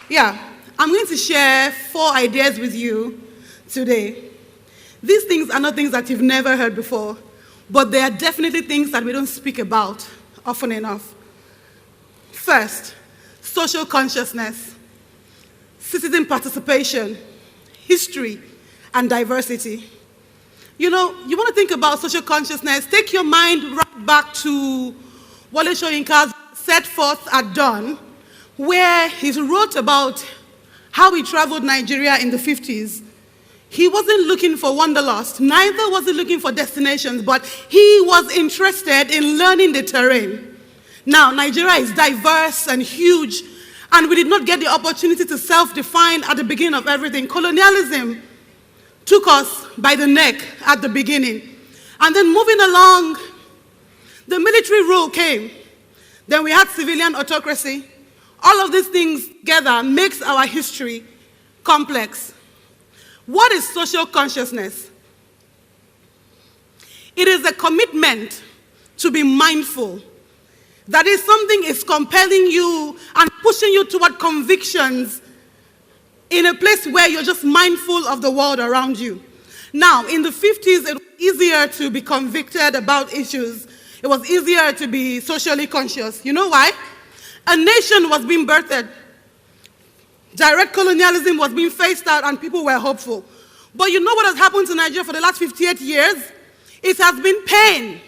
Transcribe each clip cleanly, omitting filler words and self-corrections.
Yeah, I'm going to share 4 ideas with you today. These things are not things that you've never heard before, but they are definitely things that we don't speak about often enough. First, social consciousness, citizen participation, history, and diversity. You know, you want to think about social consciousness, take your mind right back to Wole Soyinka's Set Forth at Dawn, where he wrote about how he traveled Nigeria in the 50s. He wasn't looking for wanderlust, neither was he looking for destinations, but he was interested in learning the terrain. Now, Nigeria is diverse and huge, and we did not get the opportunity to self-define at the beginning of everything. Colonialism took us by the neck at the beginning. And then moving along, the military rule came. Then we had civilian autocracy. All of these things together makes our history complex. What is social consciousness? It is a commitment to be mindful. That is, something is compelling you and pushing you toward convictions in a place where you're just mindful of the world around you. Now, in the 50s, it was easier to be convicted about issues. It was easier to be socially conscious. You know why? A nation was being birthed. Direct colonialism was being phased out and people were hopeful. But you know what has happened to Nigeria for the last 58 years? It has been pain.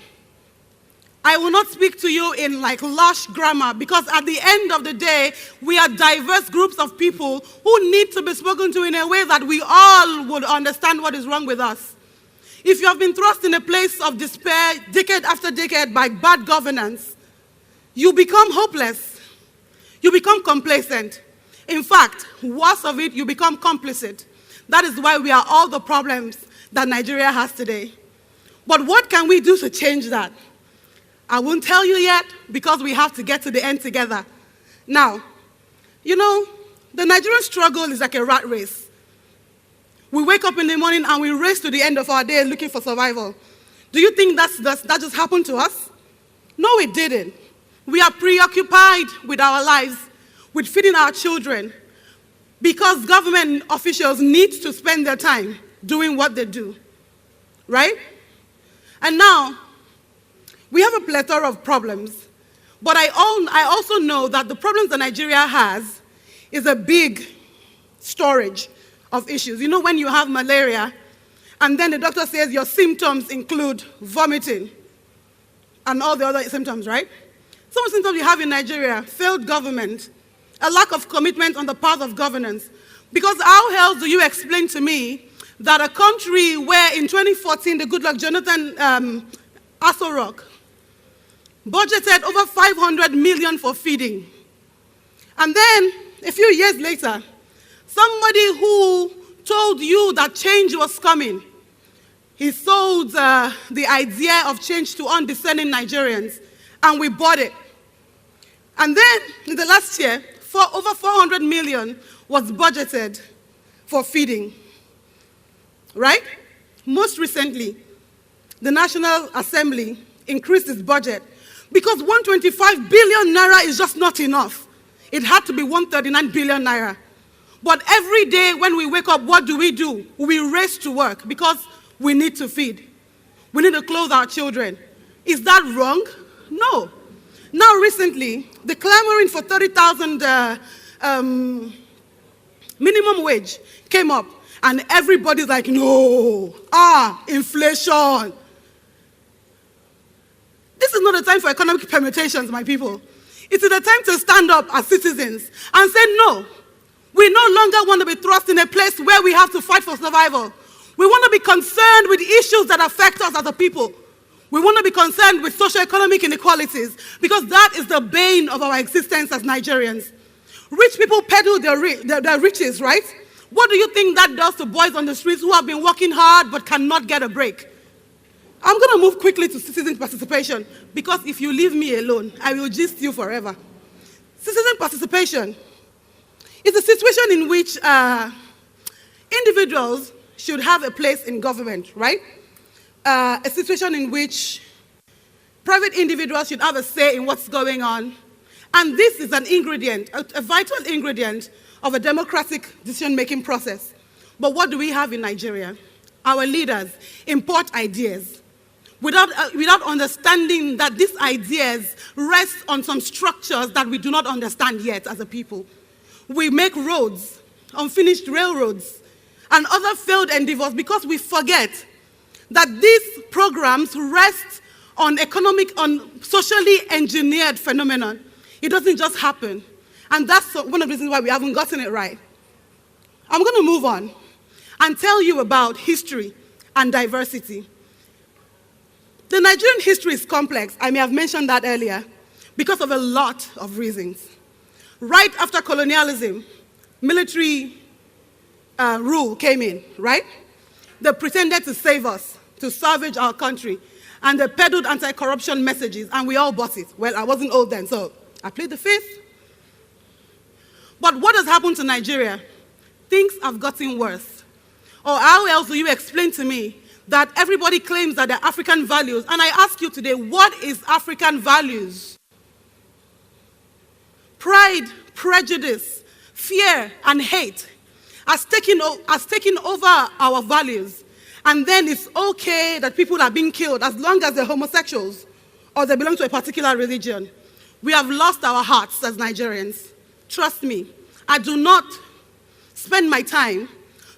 I will not speak to you in like lush grammar because at the end of the day, we are diverse groups of people who need to be spoken to in a way that we all would understand what is wrong with us. If you have been thrust in a place of despair decade after decade by bad governance, you become hopeless. You become complacent. In fact, worse of it, you become complicit. That is why we are all the problems that Nigeria has today. But what can we do to change that? I won't tell you yet because we have to get to the end together. Now, you know, the Nigerian struggle is like a rat race. We wake up in the morning and we race to the end of our day looking for survival. Do you think that just happened to us? No, it didn't. We are preoccupied with our lives, with feeding our children, because government officials need to spend their time doing what they do, right? And now, we have a plethora of problems, but I also know that the problems that Nigeria has is a big storage of issues. You know, when you have malaria, and then the doctor says your symptoms include vomiting and all the other symptoms, right? Some of the symptoms you have in Nigeria: failed government, a lack of commitment on the part of governance. Because how else do you explain to me that a country where in 2014 the Goodluck Jonathan Aso Rock budgeted over 500 million for feeding, and then a few years later, somebody who told you that change was coming, he sold the idea of change to undiscerning Nigerians, and we bought it. And then, in the last year, over 400 million was budgeted for feeding, right? Most recently, the National Assembly increased its budget because 125 billion naira is just not enough. It had to be 139 billion naira. But every day when we wake up, what do? We race to work because we need to feed. We need to clothe our children. Is that wrong? No. Now recently, the clamoring for 30,000 minimum wage came up, and everybody's like, no, inflation. This is not the time for economic permutations, my people. It is the time to stand up as citizens and say, no, we no longer want to be thrust in a place where we have to fight for survival. We want to be concerned with issues that affect us as a people. We want to be concerned with socio-economic inequalities because that is the bane of our existence as Nigerians. Rich people peddle their riches, right? What do you think that does to boys on the streets who have been working hard but cannot get a break? I'm going to move quickly to citizen participation because if you leave me alone, I will gist you forever. Citizen participation is a situation in which individuals should have a place in government, right? A situation in which private individuals should have a say in what's going on. And this is an ingredient, a vital ingredient of a democratic decision-making process. But what do we have in Nigeria? Our leaders import ideas without understanding that these ideas rest on some structures that we do not understand yet as a people. We make roads, unfinished railroads, and other failed endeavors because we forget that these programs rest on socially engineered phenomenon. It doesn't just happen. And that's one of the reasons why we haven't gotten it right. I'm going to move on and tell you about history and diversity. The Nigerian history is complex. I may have mentioned that earlier because of a lot of reasons. Right after colonialism, military rule came in, right? They pretended to save us, to salvage our country, and they peddled anti-corruption messages, and we all bought it. Well, I wasn't old then, so I played the fifth. But what has happened to Nigeria? Things have gotten worse. Or how else do you explain to me that everybody claims that they're African values? And I ask you today, what is African values? Pride, prejudice, fear, and hate has taken over our values. And then it's okay that people are being killed as long as they're homosexuals or they belong to a particular religion. We have lost our hearts as Nigerians. Trust me, I do not spend my time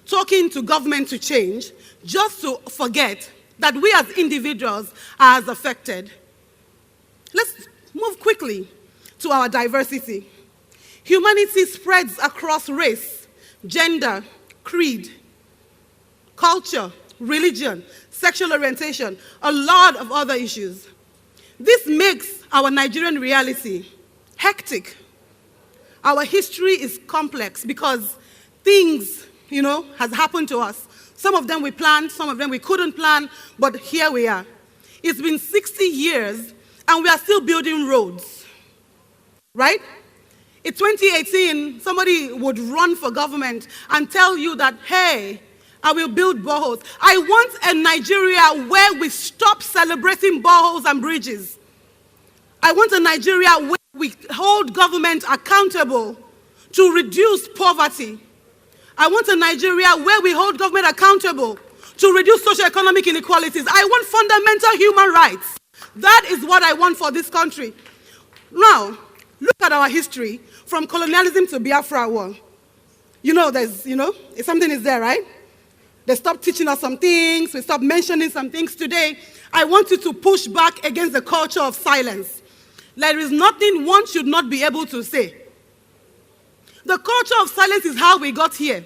talking to government to change just to forget that we as individuals are as affected. Let's move quickly to our diversity. Humanity spreads across race, gender, creed, culture, religion, sexual orientation, a lot of other issues. This makes our Nigerian reality hectic. Our history is complex because things, has happened to us. Some of them we planned, some of them we couldn't plan, but here we are. It's been 60 years and we are still building roads, right? In 2018, somebody would run for government and tell you that, hey, I will build boreholes. I want a Nigeria where we stop celebrating boreholes and bridges. I want a Nigeria where we hold government accountable to reduce poverty. I want a Nigeria where we hold government accountable to reduce socioeconomic inequalities. I want fundamental human rights. That is what I want for this country. Now, look at our history from colonialism to Biafra war. Something is there, right? They stopped teaching us some things. We stopped mentioning some things. Today, I want you to push back against the culture of silence. There is nothing one should not be able to say. The culture of silence is how we got here.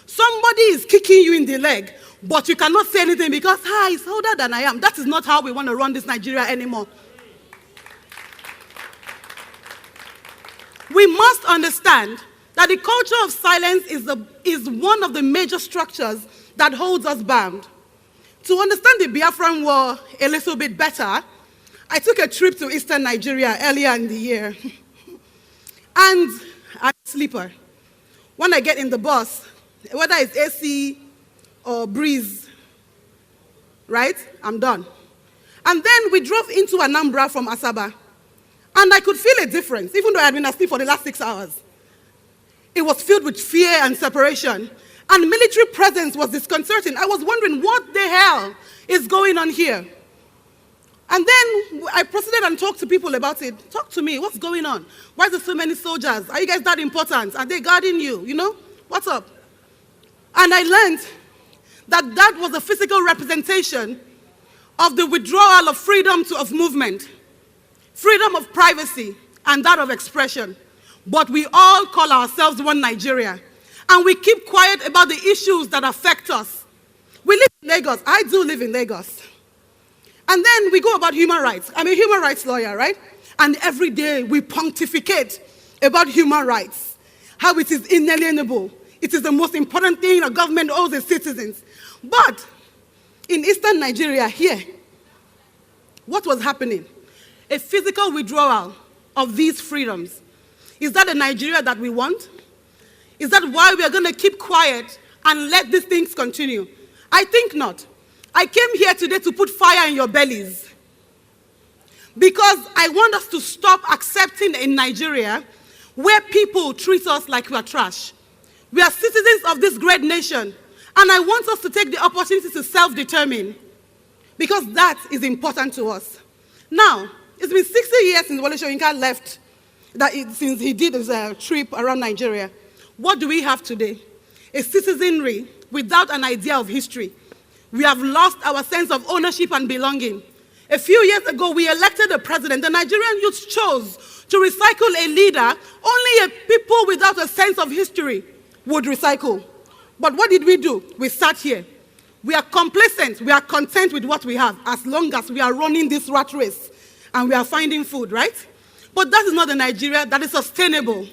Somebody is kicking you in the leg, but you cannot say anything because, he's older than I am. That is not how we want to run this Nigeria anymore. We must understand that the culture of silence is one of the major structures that holds us bound. To understand the Biafran war a little bit better, I took a trip to eastern Nigeria earlier in the year. And I'm a sleeper. When I get in the bus, whether it's AC or breeze, right, I'm done. And then we drove into Anambra from Asaba. And I could feel a difference, even though I had been asleep for the last 6 hours. It was filled with fear and separation. And military presence was disconcerting. I was wondering, what the hell is going on here? And then I proceeded and talked to people about it. Talk to me, what's going on? Why is there so many soldiers? Are you guys that important? Are they guarding you? What's up? And I learned that was a physical representation of the withdrawal of freedom of movement, freedom of privacy, and that of expression. But we all call ourselves one Nigeria. And we keep quiet about the issues that affect us. We live in Lagos. I do live in Lagos. And then we go about human rights. I'm a human rights lawyer, right? And every day we pontificate about human rights, how it is inalienable. It is the most important thing a government owes its citizens. But in eastern Nigeria here, what was happening? A physical withdrawal of these freedoms. Is that a Nigeria that we want? Is that why we are going to keep quiet and let these things continue? I think not. I came here today to put fire in your bellies because I want us to stop accepting in Nigeria where people treat us like we are trash. We are citizens of this great nation. And I want us to take the opportunity to self-determine, because that is important to us. Now, it's been 60 years since Wole Soyinka left, since he did his trip around Nigeria. What do we have today? A citizenry without an idea of history. We have lost our sense of ownership and belonging. A few years ago, we elected a president. The Nigerian youth chose to recycle a leader only a people without a sense of history would recycle. But what did we do? We sat here. We are complacent. We are content with what we have, as long as we are running this rat race and we are finding food, right? But that is not the Nigeria that is sustainable.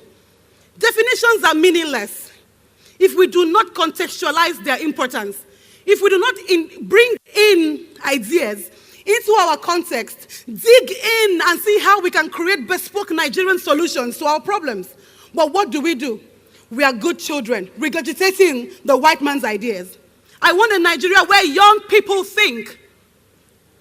Definitions are meaningless if we do not contextualize their importance, if we do not bring in ideas into our context, dig in and see how we can create bespoke Nigerian solutions to our problems. But what do? We are good children, regurgitating the white man's ideas. I want a Nigeria where young people think.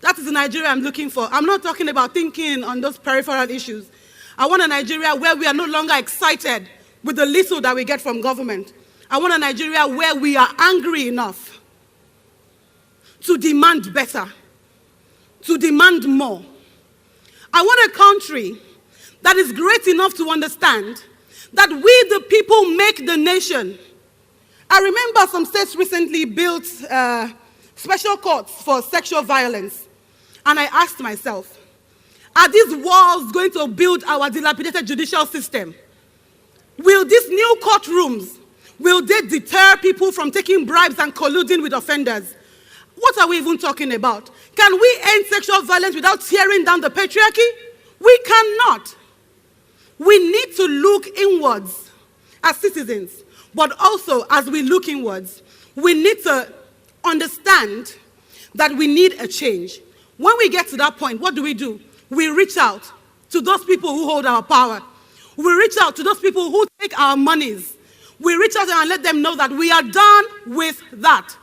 That is the Nigeria I'm looking for. I'm not talking about thinking on those peripheral issues. I want a Nigeria where we are no longer excited with the little that we get from government. I want a Nigeria where we are angry enough to demand better, to demand more. I want a country that is great enough to understand that we, the people, make the nation. I remember some states recently built special courts for sexual violence. And I asked myself, are these walls going to build our dilapidated judicial system? Will these new courtrooms, will they deter people from taking bribes and colluding with offenders? What are we even talking about? Can we end sexual violence without tearing down the patriarchy? We cannot. We need to look inwards as citizens, but also as we look inwards, we need to understand that we need a change. When we get to that point, what do? We reach out to those people who hold our power. We reach out to those people who take our monies. We reach out and let them know that we are done with that.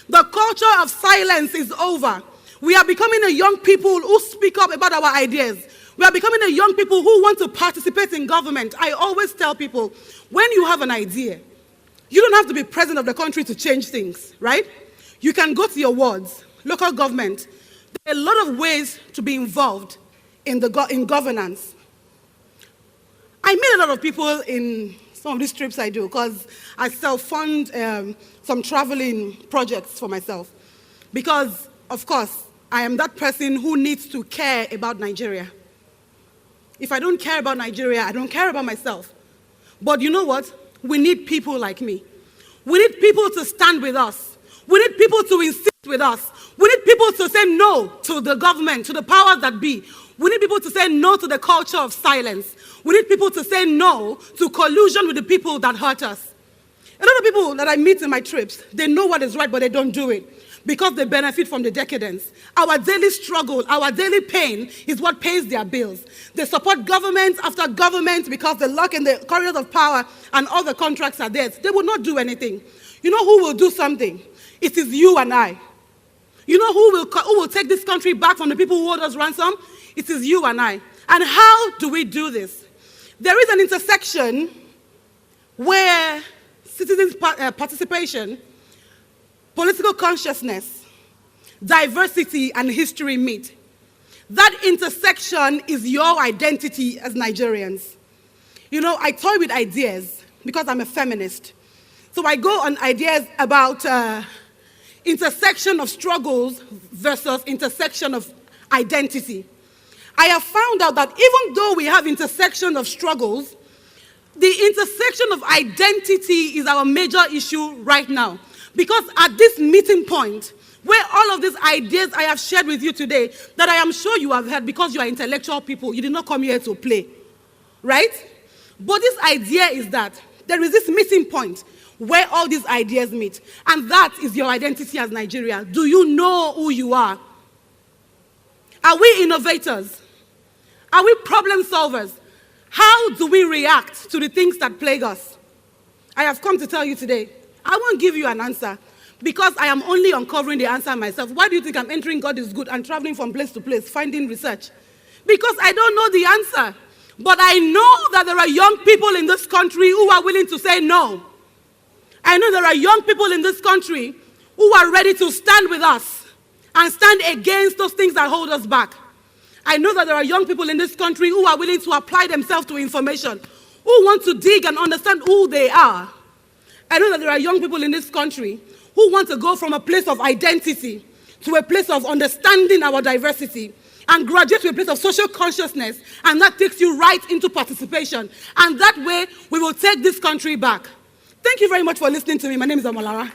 The culture of silence is over. We are becoming a young people who speak up about our ideas. We are becoming a young people who want to participate in government. I always tell people, when you have an idea, you don't have to be president of the country to change things, right? You can go to your wards, local government. There are a lot of ways to be involved in governance. I meet a lot of people in some of these trips I do because I self-fund some traveling projects for myself. Because, of course, I am that person who needs to care about Nigeria. If I don't care about Nigeria, I don't care about myself. But you know what? We need people like me. We need people to stand with us. We need people to insist with us. We need people to say no to the government, to the powers that be. We need people to say no to the culture of silence. We need people to say no to collusion with the people that hurt us. A lot of people that I meet in my trips, they know what is right, but they don't do it because they benefit from the decadence. Our daily struggle, our daily pain is what pays their bills. They support government after government because the luck in the corridors of power and all the contracts are theirs. They will not do anything. You know who will do something? It is you and I. You know who will take this country back from the people who hold us ransom? It is you and I. And how do we do this? There is an intersection where citizens' participation, political consciousness, diversity, and history meet. That intersection is your identity as Nigerians. You know, I toy with ideas because I'm a feminist. So I go on ideas about intersection of struggles versus intersection of identity. I have found out that even though we have intersection of struggles, the intersection of identity is our major issue right now. Because at this meeting point, where all of these ideas I have shared with you today, that I am sure you have heard because you are intellectual people, you did not come here to play, right? But this idea is that there is this meeting point where all these ideas meet, and that is your identity as Nigeria. Do you know who you are? Are we innovators? Are we problem solvers? How do we react to the things that plague us? I have come to tell you today, I won't give you an answer because I am only uncovering the answer myself. Why do you think I'm entering God is Good and traveling from place to place, finding research? Because I don't know the answer. But I know that there are young people in this country who are willing to say no. I know there are young people in this country who are ready to stand with us and stand against those things that hold us back. I know that there are young people in this country who are willing to apply themselves to information, who want to dig and understand who they are. I know that there are young people in this country who want to go from a place of identity to a place of understanding our diversity and graduate to a place of social consciousness, and that takes you right into participation. And that way, we will take this country back. Thank you very much for listening to me. My name is Omolara.